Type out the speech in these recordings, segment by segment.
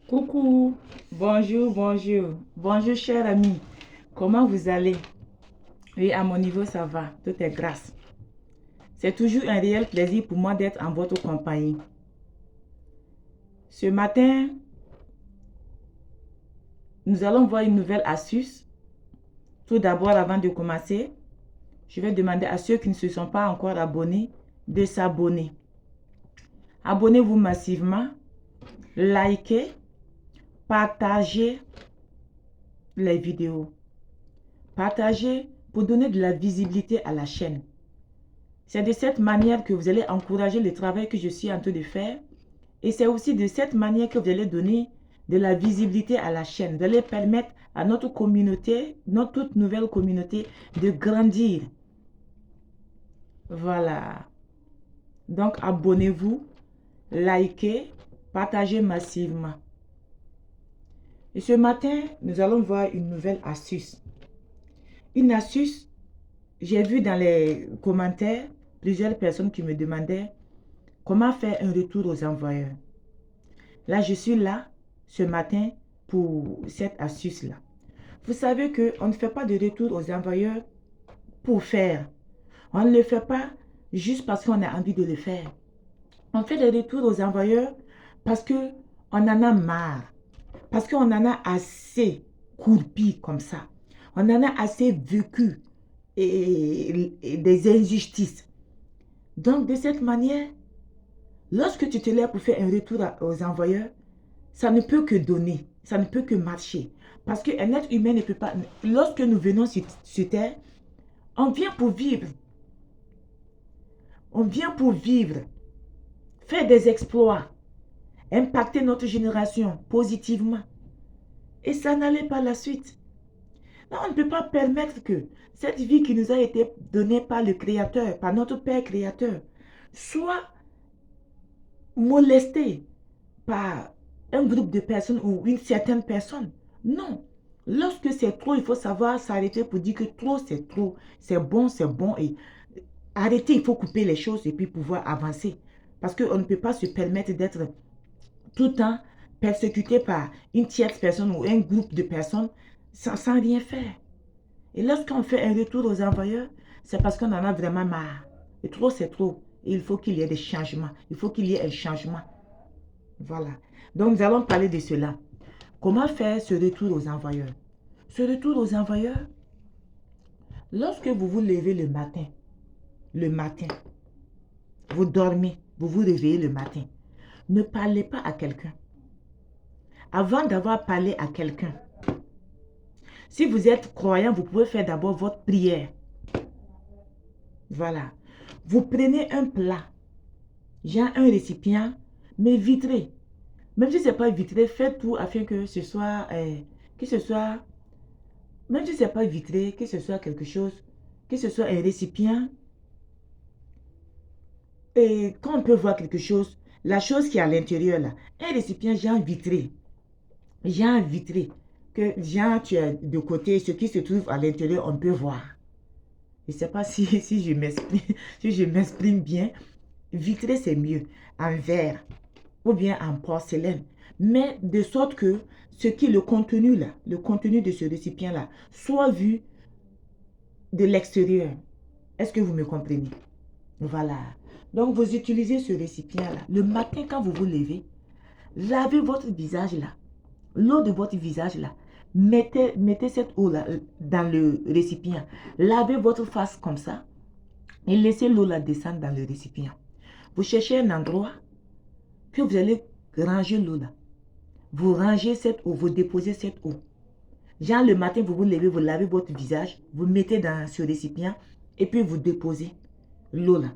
Coucou, bonjour, bonjour, bonjour cher ami, comment vous allez? Oui, à mon niveau ça va, tout est grâce. C'est toujours un réel plaisir pour moi d'être en votre compagnie. Ce matin, nous allons voir une nouvelle astuce. Tout d'abord, avant de commencer, je vais demander à ceux qui ne se sont pas encore abonnés de s'abonner. Abonnez-vous massivement, likez, partagez les vidéos. Partagez pour donner de la visibilité à la chaîne. C'est de cette manière que vous allez encourager le travail que je suis en train de faire. Et c'est aussi de cette manière que vous allez donner de la visibilité à la chaîne. Vous allez permettre à notre communauté, notre toute nouvelle communauté, de grandir. Voilà. Donc, abonnez-vous, likez, partagez massivement. Et ce matin, nous allons voir une nouvelle astuce. Une astuce, j'ai vu dans les commentaires plusieurs personnes qui me demandaient comment faire un retour aux envoyeurs. Là, je suis là ce matin pour cette astuce-là. Vous savez qu'on ne fait pas de retour aux envoyeurs pour faire. On ne le fait pas juste parce qu'on a envie de le faire. On fait des retours aux envoyeurs parce qu'on en a marre. Parce qu'on en a assez courpi comme ça. On en a assez vécu et des injustices. Donc, de cette manière, lorsque tu te lèves pour faire un retour aux envoyeurs, ça ne peut que donner, ça ne peut que marcher. Parce qu'un être humain ne peut pas... Lorsque nous venons sur Terre, on vient pour vivre. On vient pour vivre, faire des exploits, impacter notre génération positivement. Et ça n'allait pas la suite. Non, on ne peut pas permettre que cette vie qui nous a été donnée par le Créateur, par notre Père Créateur, soit molestée par un groupe de personnes ou une certaine personne. Non. Lorsque c'est trop, il faut savoir s'arrêter pour dire que trop, c'est trop. C'est bon et arrêter, il faut couper les choses et puis pouvoir avancer. Parce qu'on ne peut pas se permettre d'être tout le temps persécuté par une tierce personne ou un groupe de personnes sans rien faire. Et lorsqu'on fait un retour aux envoyeurs, c'est parce qu'on en a vraiment marre. Et trop, c'est trop. Et il faut qu'il y ait des changements. Il faut qu'il y ait un changement. Voilà. Donc, nous allons parler de cela. Comment faire ce retour aux envoyeurs? Ce retour aux envoyeurs, lorsque vous vous levez le matin, vous dormez, vous vous réveillez le matin, ne parlez pas à quelqu'un. Avant d'avoir parlé à quelqu'un, si vous êtes croyant, vous pouvez faire d'abord votre prière. Voilà. Vous prenez un plat, genre un récipient, mais vitré. Même si ce n'est pas vitré, faites tout afin que ce soit, même si ce n'est pas vitré, que ce soit quelque chose, que ce soit un récipient. Et quand on peut voir quelque chose, la chose qui est à l'intérieur là, un récipient genre vitré, que genre tu as de côté, ce qui se trouve à l'intérieur, on peut voir. Je ne sais pas si je m'exprime si je m'exprime bien. Vitré, c'est mieux, en verre ou bien en porcelaine. Mais de sorte que ce qui est le contenu là, le contenu de ce récipient là, soit vu de l'extérieur. Est-ce que vous me comprenez? Voilà. Donc, vous utilisez ce récipient-là. Le matin, quand vous vous levez, lavez votre visage là. L'eau de votre visage là. Mettez cette eau-là dans le récipient. Lavez votre face comme ça. Et laissez l'eau là descendre dans le récipient. Vous cherchez un endroit que vous allez ranger l'eau là. Vous rangez cette eau, vous déposez cette eau. Genre le matin, vous vous levez, vous lavez votre visage. Vous mettez dans ce récipient. Et puis vous déposez l'eau là.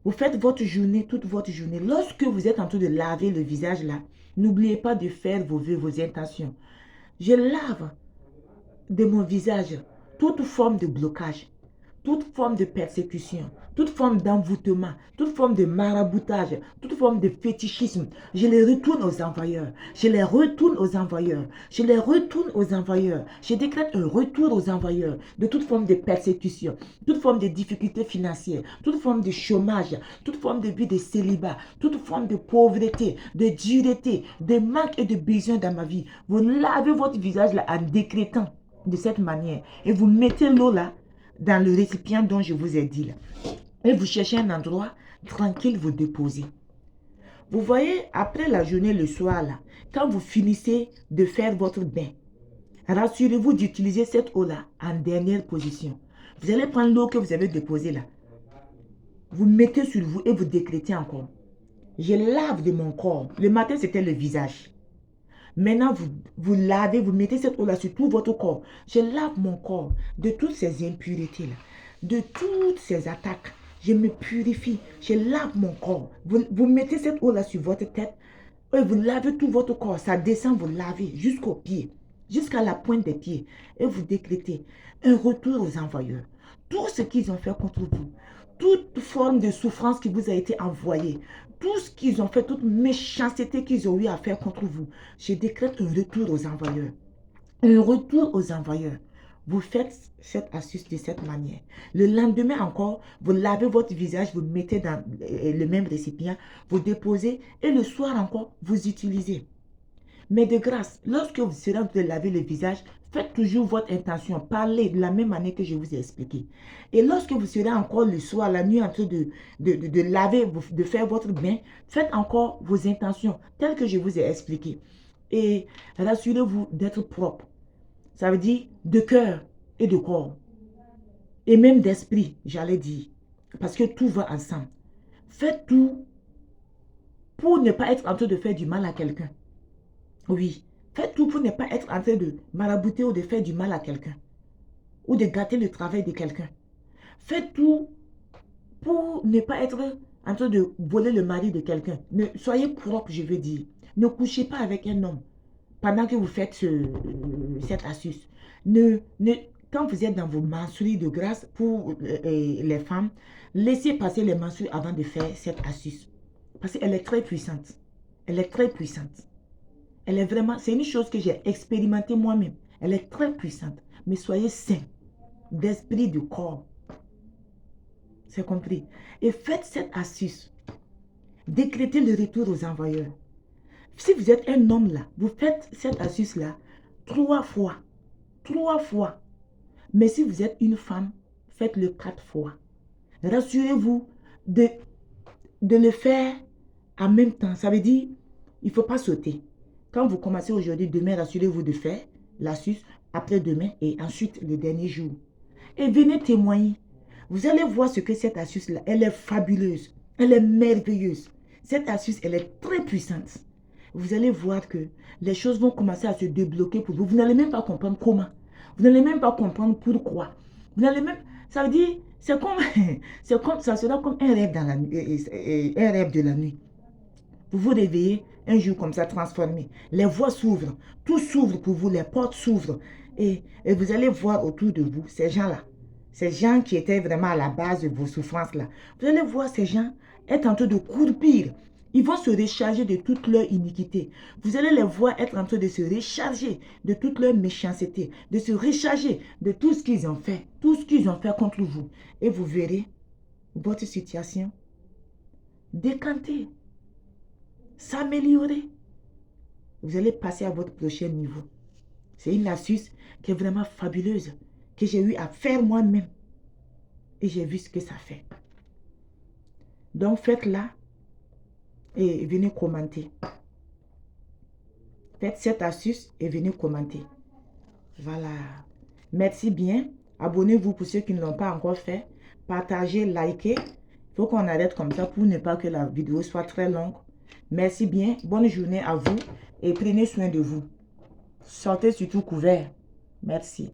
Vous faites votre journée, toute votre journée. Lorsque vous êtes en train de laver le visage là, n'oubliez pas de faire vos vœux, vos intentions. Je lave de mon visage toute forme de blocage, toute forme de persécution, toute forme d'envoûtement, toute forme de maraboutage, toute forme de fétichisme, je les retourne aux envoyeurs. Je les retourne aux envoyeurs. Je les retourne aux envoyeurs. Je décrète un retour aux envoyeurs de toute forme de persécution, toute forme de difficulté financière, toute forme de chômage, toute forme de vie de célibat, toute forme de pauvreté, de dureté, de manque et de besoin dans ma vie. Vous lavez votre visage là en décrétant de cette manière et vous mettez l'eau là dans le récipient dont je vous ai dit là. Et vous cherchez un endroit tranquille, vous déposez. Vous voyez, après la journée, le soir là, quand vous finissez de faire votre bain, rassurez-vous d'utiliser cette eau-là en dernière position. Vous allez prendre l'eau que vous avez déposée là. Vous mettez sur vous et vous décrétez encore. Je lave de mon corps. Le matin, c'était le visage. Maintenant, vous lavez, vous mettez cette eau-là sur tout votre corps. Je lave mon corps de toutes ces impuretés-là, de toutes ces attaques. Je me purifie, je lave mon corps. Vous mettez cette eau-là sur votre tête et vous lavez tout votre corps. Ça descend, vous lavez jusqu'aux pieds, jusqu'à la pointe des pieds. Et vous décrétez un retour aux envoyeurs. Tout ce qu'ils ont fait contre vous, toute forme de souffrance qui vous a été envoyée, tout ce qu'ils ont fait, toute méchanceté qu'ils ont eu à faire contre vous, je décrète un retour aux envoyeurs. Un retour aux envoyeurs. Vous faites cette astuce de cette manière. Le lendemain encore, vous lavez votre visage, vous mettez dans le même récipient, vous déposez et le soir encore, vous utilisez. Mais de grâce, lorsque vous serez en train de laver le visage, faites toujours votre intention. Parlez de la même manière que je vous ai expliqué. Et lorsque vous serez encore le soir, la nuit, en train de laver, de faire votre bain, faites encore vos intentions, telles que je vous ai expliqué. Et rassurez-vous d'être propre. Ça veut dire de cœur et de corps. Et même d'esprit, j'allais dire. Parce que tout va ensemble. Faites tout pour ne pas être en train de faire du mal à quelqu'un. Oui, faites tout pour ne pas être en train de marabouter ou de faire du mal à quelqu'un. Ou de gâter le travail de quelqu'un. Faites tout pour ne pas être en train de voler le mari de quelqu'un. Soyez propre, je veux dire. Ne couchez pas avec un homme pendant que vous faites cette astuce. Quand vous êtes dans vos menstrues de grâce pour les femmes, laissez passer les menstrues avant de faire cette astuce. Parce qu'elle est très puissante. Elle est très puissante. Elle est vraiment, c'est une chose que j'ai expérimentée moi-même. Elle est très puissante. Mais soyez sains d'esprit, de corps. C'est compris. Et faites cette astuce. Décrétez le retour aux envoyeurs. Si vous êtes un homme là, vous faites cette astuce-là 3 fois. 3 fois. Mais si vous êtes une femme, faites-le 4 fois. Rassurez-vous de le faire en même temps. Ça veut dire, il ne faut pas sauter. Quand vous commencez aujourd'hui, demain, rassurez-vous de faire l'astuce, après-demain et ensuite le dernier jour. Et venez témoigner. Vous allez voir ce que cette astuce-là, elle est fabuleuse. Elle est merveilleuse. Cette astuce, elle est très puissante. Vous allez voir que les choses vont commencer à se débloquer pour vous. Vous n'allez même pas comprendre comment. Vous n'allez même pas comprendre pourquoi. Vous n'allez même... Ça veut dire, c'est comme, ça sera comme un rêve dans la nuit, un rêve de la nuit. Vous vous réveillez un jour comme ça transformé. Les voies s'ouvrent. Tout s'ouvre pour vous. Les portes s'ouvrent. Et vous allez voir autour de vous ces gens-là. Ces gens qui étaient vraiment à la base de vos souffrances-là. Vous allez voir ces gens être en train de croupir. Ils vont se recharger de toute leur iniquité. Vous allez les voir être en train de se recharger de toute leur méchanceté. De se recharger de tout ce qu'ils ont fait. Tout ce qu'ils ont fait contre vous. Et vous verrez votre situation décanter. S'améliorer. Vous allez passer à votre prochain niveau. C'est une astuce qui est vraiment fabuleuse, que j'ai eu à faire moi-même. Et j'ai vu ce que ça fait. Donc faites-la et venez commenter. Faites cette astuce et venez commenter. Voilà. Merci bien. Abonnez-vous pour ceux qui ne l'ont pas encore fait. Partagez, likez. Il faut qu'on arrête comme ça pour ne pas que la vidéo soit très longue. Merci bien. Bonne journée à vous et prenez soin de vous. Sortez surtout couvert. Merci.